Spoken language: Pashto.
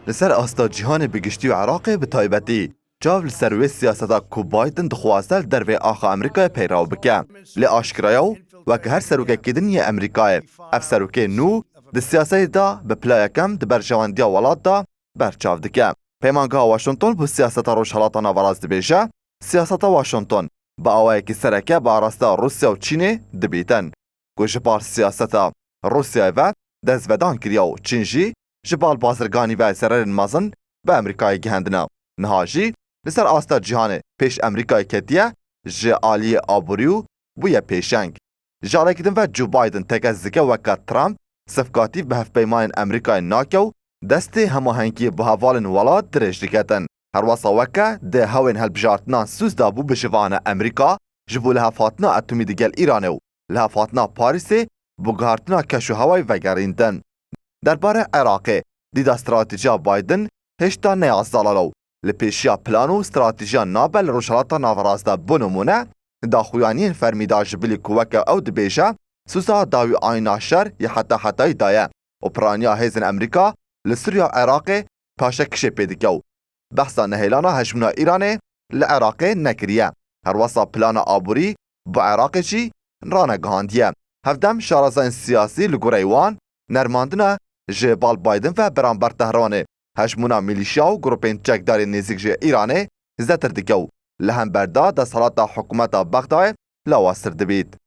لسر استا جیهان بگشتی و عراق به تایبتی جاو لسر وی سیاستا کو بایدن دخواسته در وی آخا امریکای پیراو بکه لی آشکرایو و که هر سروکه کدنی امریکای اف سروکه نو د سیاسی دا به پلایکم د برجواندیا ولات دا برچاو دکه. پیمانگاه واشنطن بو سیاستا روشهلاتا ناوراز دبیجه سیاستا واشنطن با آوائه که سرکه با راستا روسیا و چین دبیتن. گوش بار سیاستا روسیا و دزودان کریا و چینجی جبال بازرگانی و سرر مازن به امریکای گهندنا. نهاجی لسر آستا جهان پیش امریکای کتیه جه آلی آبوریو بویه پیشنگ. جاله کدن و جو بایدن تکزدکه وکا ترامپ صفقاتی به هف پیمان امریکای ناکو دست هماهنگی به هوالن ولاد درج دکتن. هر واسا وکا ده هاوین هلبجارتنا سوز دابو بجوان امریکا جبو لحفاتنا اتومی دگل ایرانو لحفاتنا پاریسی بگهارتنا کشو هوای وگریندن. درباره عراق دیدا استراتیجیا بایدن هشتا نیازدالالو لپیشیا پلانو استراتیجیا نابل روشالاتا ناورازدا بنمونه دا خویانین فرمیدا جبلی کوکا او دبیجه سوزا داوی آینا شر یا حتی دایه و پرانیا هیزن امریکا لسوریا عراق پاشا کشه پیدکیو. بحثا نهیلانا هجمنا ایرانه لعراق نکریه. هر واسا پلانا آبوری با عراق چی رانه گهاندیه. هفدم شارزان سیاسی لگوریوان نرماندنا جبال بایدن و برانبر تهرانه هجمونا میلیشیا و گروپین چکداری نزیک جه ایرانه زتر دکیو لهم بردا دا سالات حکومت بغداد لواستر دبید.